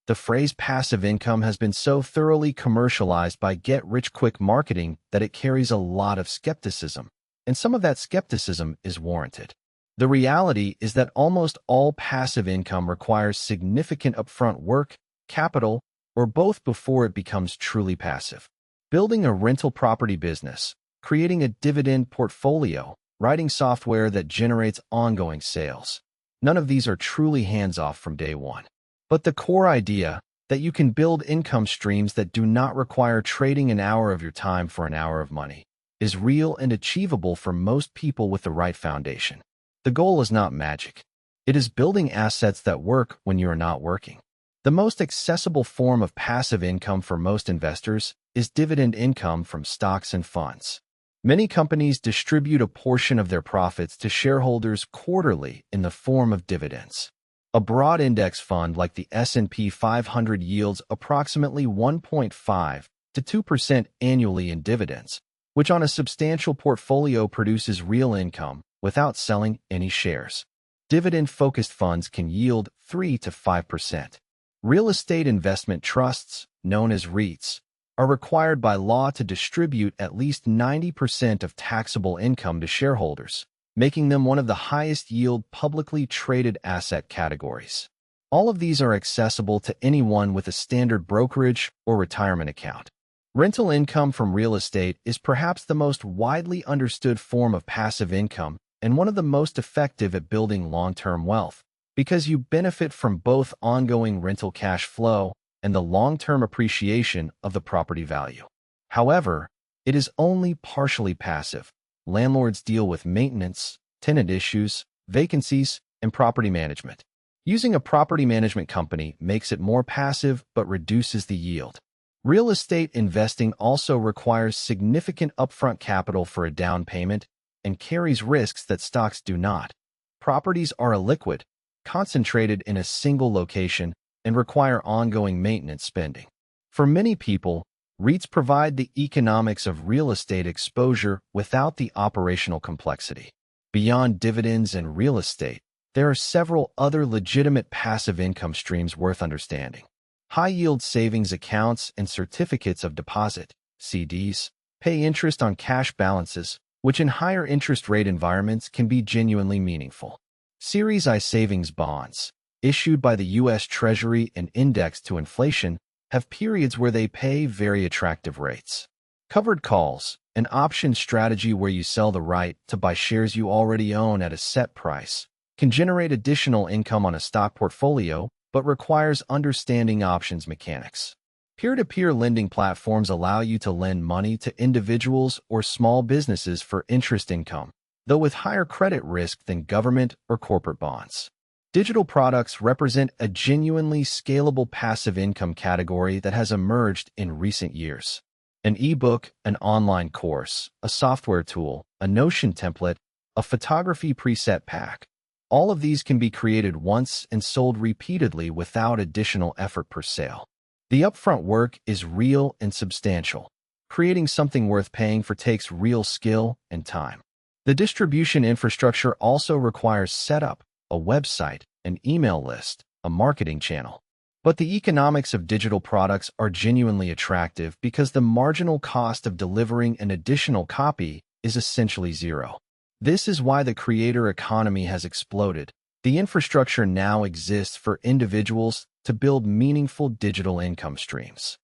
The phrase passive income has been so thoroughly commercialized by get-rich-quick marketing that it carries a lot of skepticism, and some of that skepticism is warranted. The reality is that almost all passive income requires significant upfront work, capital, or both before it becomes truly passive. Building a rental property business, creating a dividend portfolio, writing software that generates ongoing sales. None of these are truly hands-off from day one. But the core idea that you can build income streams that do not require trading an hour of your time for an hour of money is real and achievable for most people with the right foundation. The goal is not magic. It is building assets that work when you are not working. The most accessible form of passive income for most investors is dividend income from stocks and funds. Many companies distribute a portion of their profits to shareholders quarterly in the form of dividends. A broad index fund like the S&P 500 yields approximately 1.5 to 2% annually in dividends, which on a substantial portfolio produces real income without selling any shares. Dividend-focused funds can yield 3 to 5%. Real estate investment trusts, known as REITs, are required by law to distribute at least 90% of taxable income to shareholders, making them one of the highest yield publicly traded asset categories. All of these are accessible to anyone with a standard brokerage or retirement account. Rental income from real estate is perhaps the most widely understood form of passive income and one of the most effective at building long-term wealth, because you benefit from both ongoing rental cash flow and the long-term appreciation of the property value. However, it is only partially passive. Landlords deal with maintenance, tenant issues, vacancies, and property management. Using a property management company makes it more passive but reduces the yield. Real estate investing also requires significant upfront capital for a down payment and carries risks that stocks do not. Properties are illiquid, concentrated in a single location, and require ongoing maintenance spending. For many people, REITs provide the economics of real estate exposure without the operational complexity. Beyond dividends and real estate, there are several other legitimate passive income streams worth understanding. High-yield savings accounts and certificates of deposit, CDs, pay interest on cash balances, which in higher interest rate environments can be genuinely meaningful. Series I savings bonds, issued by the U.S. Treasury and indexed to inflation, have periods where they pay very attractive rates. Covered calls, an option strategy where you sell the right to buy shares you already own at a set price, can generate additional income on a stock portfolio, but requires understanding options mechanics. Peer-to-peer lending platforms allow you to lend money to individuals or small businesses for interest income, though with higher credit risk than government or corporate bonds. Digital products represent a genuinely scalable passive income category that has emerged in recent years. An ebook, an online course, a software tool, a Notion template, a photography preset pack. All of these can be created once and sold repeatedly without additional effort per sale. The upfront work is real and substantial. Creating something worth paying for takes real skill and time. The distribution infrastructure also requires setup, a website, an email list, a marketing channel. But the economics of digital products are genuinely attractive because the marginal cost of delivering an additional copy is essentially zero. This is why the creator economy has exploded. The infrastructure now exists for individuals to build meaningful digital income streams.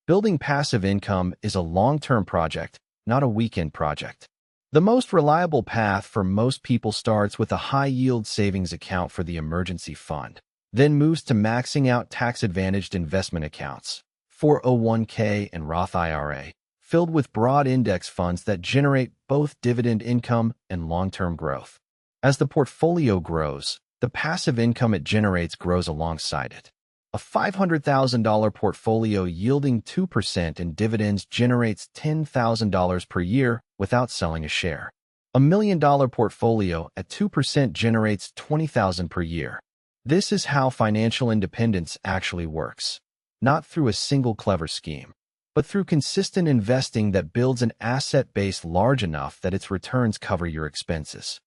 Building passive income is a long-term project, not a weekend project. The most reliable path for most people starts with a high-yield savings account for the emergency fund, then moves to maxing out tax-advantaged investment accounts, 401k and Roth IRA, filled with broad index funds that generate both dividend income and long-term growth. As the portfolio grows, the passive income it generates grows alongside it. A $500,000 portfolio yielding 2% in dividends generates $10,000 per year without selling a share. A $1 million portfolio at 2% generates $20,000 per year. This is how financial independence actually works. Not through a single clever scheme, but through consistent investing that builds an asset base large enough that its returns cover your expenses.